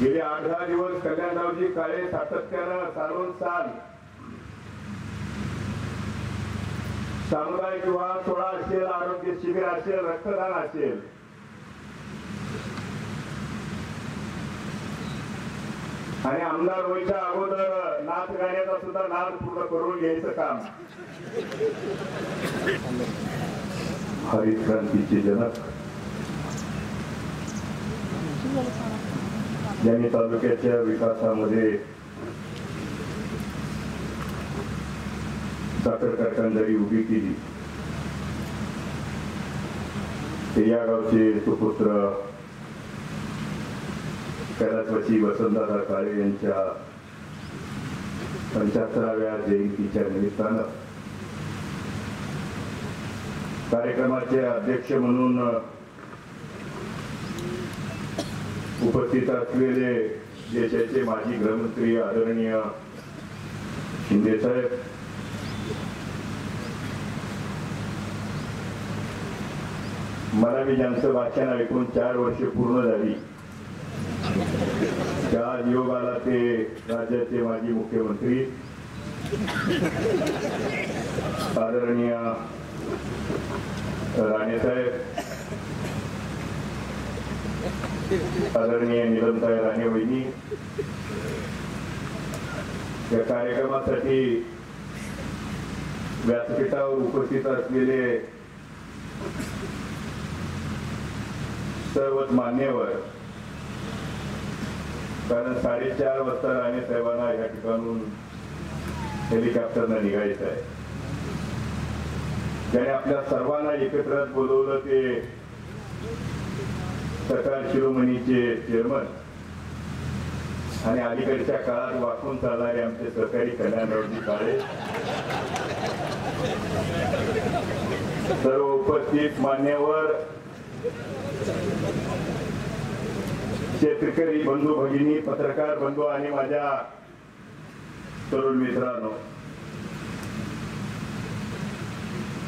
गेले 8-10 दिवस कल्याणरावजी काळे सातत्यानं सालून साल सामुदायिक विवाह सोहळा असेल, आरोग्य शिबिर असेल, रक्तदान असेल, आणि आमदार व्हायच्या अगोदर नाच गाण्याचा सुद्धा नाद पूर्ण करून घ्यायचं काम हरित क्रांतीचे जनक ज्यांनी तालुक्याच्या विकासामध्ये साखर कारखानदारी उभी केली, ते या गावचे सुपुत्र कैलासवासी वसंतदादा काळे यांच्या 75व्या जयंतीच्या निमित्तानं कार्यक्रमाचे अध्यक्ष म्हणून उपस्थित असलेले देशाचे माजी गृहमंत्री आदरणीय शिंदे साहेब, मला मी ज्यांचं भाषण ऐकून 4 वर्ष पूर्ण झाली, त्या योगाला ते राज्याचे माजी मुख्यमंत्री आदरणीय राणेसाहेब, आदरणीय नीलमताई राणे वहिनी, या कार्यक्रमासाठी व्यासपीठावर उपस्थित असलेले सर्वच मान्यवर, कारण 4:30 वाजता राणे साहेबांना या ठिकाणून हेलिकॉप्टरनं निघायचं आहे. ज्याने आपल्या सर्वांना एकत्र बोलवलं ते सरकार शिरोमणीचे चेअरमन आणि अलीकडच्या काळात वाकून चालणारे आमचे सहकारी कल्याणरावजी काळे, सर्व उपस्थित मान्यवर, शेतकरी बंधू भगिनी, पत्रकार बंधू आणि माझ्या तरुण मित्रांनो,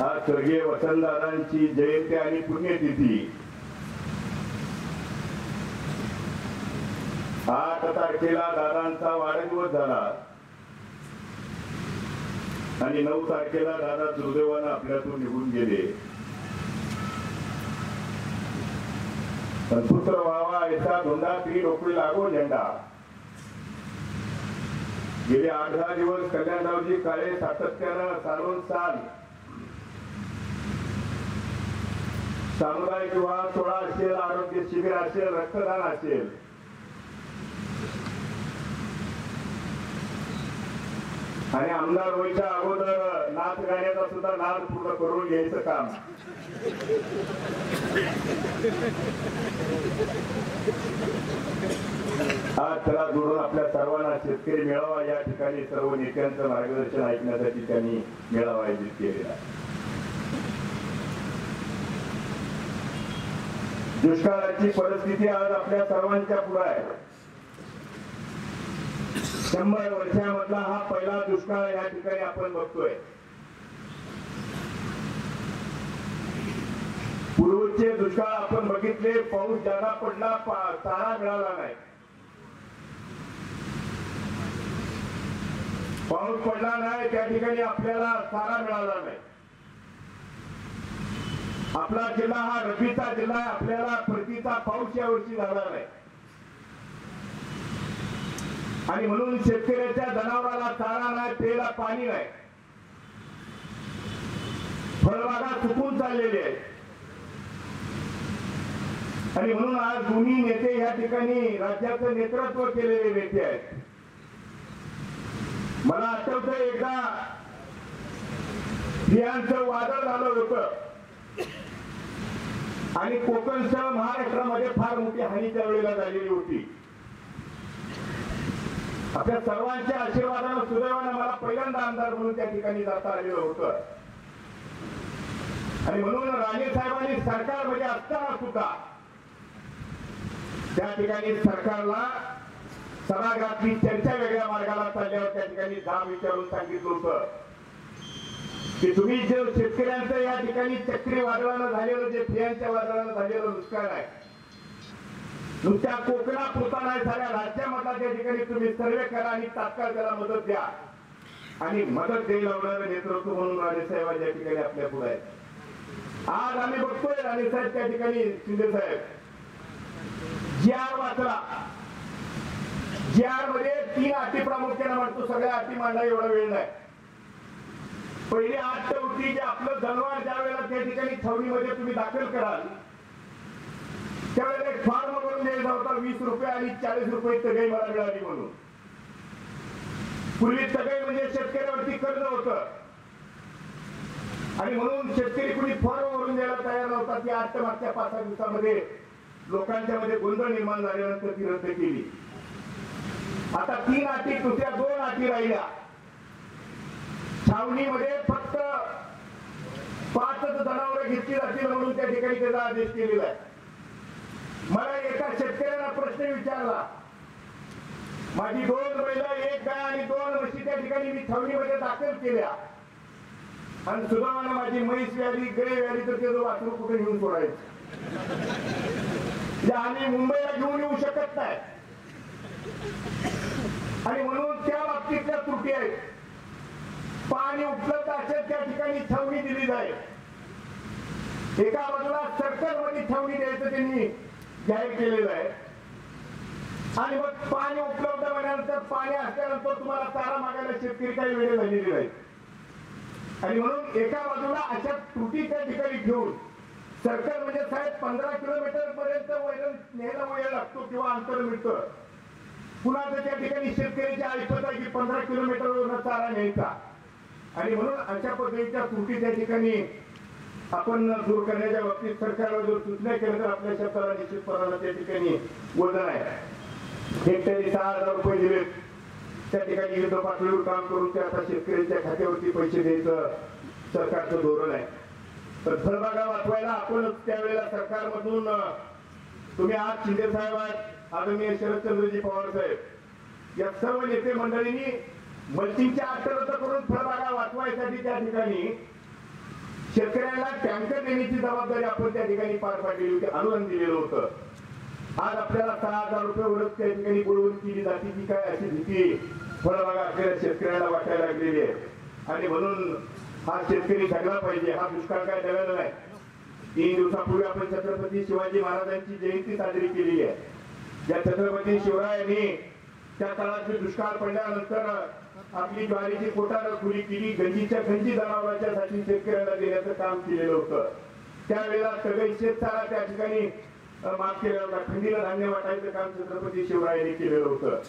आज स्वर्गीय वसंतदादांची जयंती आणि पुण्यतिथी 8 तारखेला दादांचा वाढदिवस झाला आणि 9 तारखेला दादा दुर्दैवानं आपल्यातून निघून गेले. पुत्र व्हावा ऐसा धोंडा ती नोकरी लागो झेंडा. गेले 8-10 दिवस कल्याणरावजी काळे सातत्यानं सालून साल सामुदायिक विवाह सोहळा असेल, आरोग्य शिबिर असेल, रक्तदान असेल, आणि आमदार व्हायच्या अगोदर नाच गाण्याचा सुद्धा नाद पूर्ण करून घ्यायचं काम आज त्याला जोडून आपल्या सर्वांना शेतकरी मेळावा या ठिकाणी सर्व नेत्यांचं मार्गदर्शन ऐकण्यासाठी त्यांनी मेळावा आयोजित केलेला. दुष्काळाची परिस्थिती आज आपल्या सर्वांच्या पुढे आहे. 100 वर्षामधला हा पहिला दुष्काळ या ठिकाणी आपण बघतोय. पूर्वीचे दुष्काळ आपण बघितले, पाऊस ज्यादा पडला, चारा मिळाला नाही. पाऊस पडला नाही त्या ठिकाणी आपल्याला चारा मिळाला नाही. आपला जिल्हा हा रब्बीचा जिल्हा आहे, आपल्याला परतीचा पाऊस या वर्षी झाला नाही आणि म्हणून शेतकऱ्याच्या जनावराला चारा नाही, प्यायला पाणी नाही, फळबागा सुकून चाललेले आहेत. आणि म्हणून आज दोन्ही नेते या ठिकाणी राज्याचं नेतृत्व केलेले नेते आहेत. मला आठवतं एकदा बियांचं वादळ झालं होतं आणि कोकणसह महाराष्ट्रामध्ये फार मोठी हानी त्यावेळेला झालेली होती. आपल्या सर्वांच्या आशीर्वादानं सुदैवानं मला पहिल्यांदा आमदार म्हणून त्या ठिकाणी जाता आलेलं होतं. आणि म्हणून राणे साहेबांनी सरकारमध्ये असताना सुद्धा त्या ठिकाणी सरकारला सभागृहातली चर्चा वेगळ्या मार्गाला चालल्यावर त्या ठिकाणी जाब विचारून सांगितलं होतं की तुम्ही जे शेतकऱ्यांचं या ठिकाणी चक्रीवादळानं झालेलं, जे बियांच्या वादळानं झालेलं नुकसान आहे, नुसत्या कोकणापुरता नाही, साऱ्या राज्यामधला त्या ठिकाणी तुम्ही सर्वे करा आणि तात्काळ त्याला मदत द्या. आणि मदत द्यायला लावणारं नेतृत्व म्हणून राणेसाहेब या ठिकाणी आपल्या पुढे आहे. आज आम्ही बघतोय राणेसाहेब त्या ठिकाणी, शिंदे साहेब GR वाचला. GR मध्ये 3 अटी प्रामुख्याने मांडतो. सगळ्या अटी मांडा एवढा वेळ नाही. पहिली अट होती की आपलं जनावर ज्या वेळेला त्या ठिकाणी छावणीमध्ये तुम्ही दाखल कराल त्यावेळेला एक फॉर्म भरून द्यायचा होता. 20 रुपये आणि 40 रुपये तगाई मला मिळाली म्हणून. पूर्वी तगाई म्हणजे शेतकऱ्यावरती कर्ज होतं आणि म्हणून शेतकरी कुणी फॉर्म भरून द्यायला तयार नव्हता. ती अट मागच्या 5-6 दिवसामध्ये लोकांच्या मध्ये गोंधळ निर्माण झाल्यानंतर ती रद्द केली. आता 3 अटी, दुसऱ्या 2 अटी राहिल्या. छावणीमध्ये फक्त 5च जनावरं घेतली जातील म्हणून त्या ठिकाणी त्याचा आदेश केलेला आहे. मला एका शेतकऱ्याला प्रश्न विचारला, माझी 2 बैल, 1 गाय आणि 2 म्हशी त्या ठिकाणी मी छावणीमध्ये दाखल केल्या आणि सुदैवाने माझी म्हैस व्याधी, गाय व्याधी, तर त्याचं वासरू कुठे घेऊन सोडायचं. आम्ही मुंबईला घेऊन येऊ शकत नाही आणि म्हणून त्या बाबतीतल्या त्रुटी आहेत. पाणी उपलब्ध असेल त्या ठिकाणी छावणी दिली जाईल. एका बाजूला सर्कलमध्ये छावणी द्यायचं त्यांनी जाहीर केलेलं आहे आणि मग पाणी उपलब्ध झाल्यानंतर, पाणी असल्यानंतर तुम्हाला चारा मागायला शेतकरी काही वेळ झालेली नाही. आणि म्हणून एका बाजूला अशा त्रुटी त्या ठिकाणी घेऊन सर्कल म्हणजे साहेब 15 किलोमीटर पर्यंत वैरण न्यायला वेळ लागतो किंवा अंतर मिळतं. पुन्हा त्या ठिकाणी शेतकऱ्याची ऐकत आहे की 15 किलोमीटरवरून चारा न्यायचा आणि म्हणून अशा पद्धतीच्या त्रुटी त्या ठिकाणी आपण दूर करण्याच्या बाबतीत सरकारला जर सूचना केल्या तर आपल्या शेताला निश्चितपणाला त्या ठिकाणी वजन आहे. हेक्टरी 6,000 रुपये दिले त्या ठिकाणी युद्ध पातळीवर काम करून ते आता शेतकऱ्यांच्या खात्यावरती पैसे द्यायचं सरकारचं धोरण आहे. तर फळबागा वाचवायला आपण त्यावेळेला सरकारमधून, तुम्ही आज शिंदे साहेब आहेत, आदरणीय शरदचंद्रजी पवार साहेब, या सर्व नेते मंडळींनी मल्चिंगच्या अट रद्द करून फळबागा वाचवायसाठी त्या ठिकाणी शेतकऱ्यांना टँकर देण्याची जबाबदारी आपण त्या ठिकाणी पार पाडलेली होती, अनुदान दिलेलं होतं. आज आपल्याला 6,000 रुपये वरच त्या ठिकाणी बोलवून केली जाते की काय अशी भीती फळबागा असलेल्या शेतकऱ्याला वाटायला लागलेली आहे. आणि म्हणून हा शेतकरी जगला पाहिजे. हा दुष्काळ काय जगायला नाही. 3 दिवसापूर्वी आपण छत्रपती शिवाजी महाराजांची जयंती साजरी केलेली आहे. या छत्रपती शिवरायांनी त्या काळात दुष्काळ पडल्यानंतर आपली ज्वारीची कोठार खुली केली, गंजीच्या गंजी जनावरांच्या साठी शेतकऱ्याला देण्याचं काम केलेलं होतं. त्यावेळेला सगळे शेतसारा त्या ठिकाणी माफ केला होता. खंडीला धान्य वाटायचं काम छत्रपती शिवरायांनी केलेलं होतं.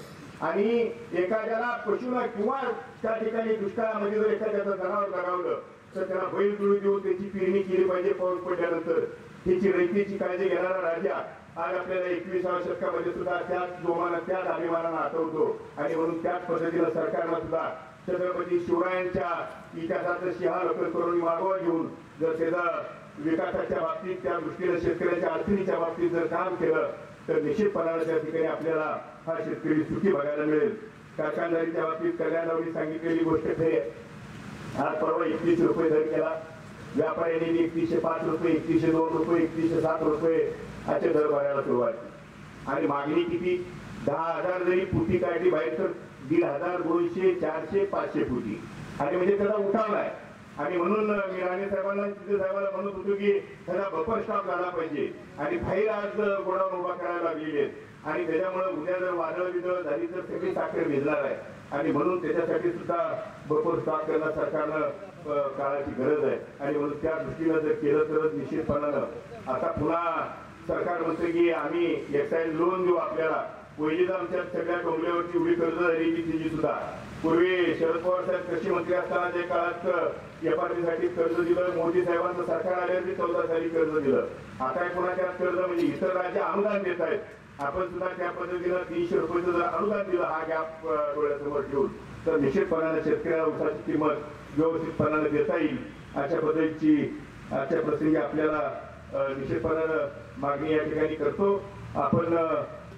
आणि एखाद्याला पशुला किंवा त्या ठिकाणी दुष्काळामध्ये जर एखाद्याचं जनावर लगावलं तर त्याला बैल जुळू देऊन त्याची पेरणी केली पाहिजे. पाऊस पडल्यानंतर त्याची रयतेची काळजी घेणारा राजा आज आपल्याला 21व्या शतकामध्ये सुद्धा त्याच जोमानं, त्याच अभिमानानं आठवतो. आणि म्हणून त्याच पद्धतीनं सरकारनं सुद्धा छत्रपती शिवरायांच्या इतिहासाचं सिंहावलोकन करून मागोवा घेऊन जर त्याचा विकासाच्या बाबतीत, त्या दृष्टीने शेतकऱ्यांच्या अडचणीच्या बाबतीत जर काम केलं तर निश्चितपणाने त्या ठिकाणी आपल्याला हा शेतकरी सुखी बघायला मिळेल. कारखानदारीच्या बाबतीत कल्याणरावनी सांगितलेली गोष्ट खरी आहे. आज परवा 31 रुपये दर केला. व्यापाऱ्यांनी 3105 रुपये, 3102 रुपये, 3107 रुपये असे दर भरायला सुरुवात. आणि मागणी किती? 10,000 जरी फुटी काढली बाहेर तर 1,500, 200, 400, 500 फुटी. आणि म्हणजे त्याचा उठाव आहे. आणि म्हणून मी राणे साहेबांना, शिंदे साहेबांना म्हणत होतो की त्याचा बफर स्टॉक झाला पाहिजे. आणि बाहेर आज गोडाऊन उभा करायला लागलेले आहेत. आणि त्याच्यामुळे उद्या जर वादळ बिदळ झाली तर सगळी साखर भिजणार आहे. आणि म्हणून त्याच्यासाठी सुद्धा बफर स्टॉक करणं सरकारनं काळाची गरज आहे. आणि म्हणून त्या दृष्टीनं जर केलं तरच निश्चितपणानं आता पुन्हा सरकार म्हणते की आम्ही एक्साइज लोन देऊ आपल्याला. पहिलीच आमच्या सगळ्या डोंगल्यावरती एवढी कर्ज झाली की तिची सुद्धा. पूर्वी शरद पवार साहेब कृषी मंत्री असताना जे काळात FRP साठी कर्ज दिलं, मोदी साहेबांचं सरकार आल्यावरती 14 साली कर्ज दिलं. आता पुन्हा त्यात कर्ज म्हणजे इतर राज्य अनुदान देत आहेत. आपण सुद्धा त्या पद्धतीनं 300 रुपयाचं जर अनुदान दिलं हा गॅप डोळ्यासमोर ठेवून तर निश्चितपणाने शेतकऱ्याला ऊसाची किंमत व्यवस्थितपणाने देता येईल. अशा पद्धतीची आजच्या प्रसंगी आपल्याला निश्चितपणानं मागणी या ठिकाणी करतो. आपण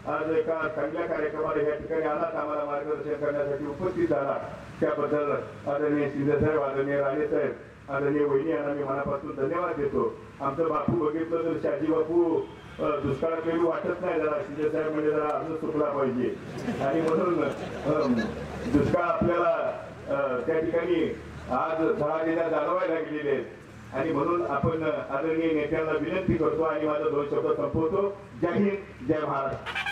आज एका चांगल्या कार्यक्रमाला या ठिकाणी आलात, आम्हाला मार्गदर्शन करण्यासाठी उपस्थित झाला त्याबद्दल आदरणीय शिंदे साहेब, आदरणीय राणे साहेब आदरणीय वहिनी यांना मी मनापासून धन्यवाद देतो. आमचं बापू बघितलं तर शहाजी बापू दुष्काळात काही वाटत नाही, जरा शिंदे साहेब म्हणजे जरा अर्ज चुकला पाहिजे आणि म्हणून दुष्काळ आपल्याला त्या ठिकाणी आज झळालेल्या जाणवायला लागलेले आहेत आणि म्हणून आपण आदरणीय नेत्यांना विनंती करतो आणि माझा 2 शब्द संपवतो. जय हिंद, जय महाराष्ट्र.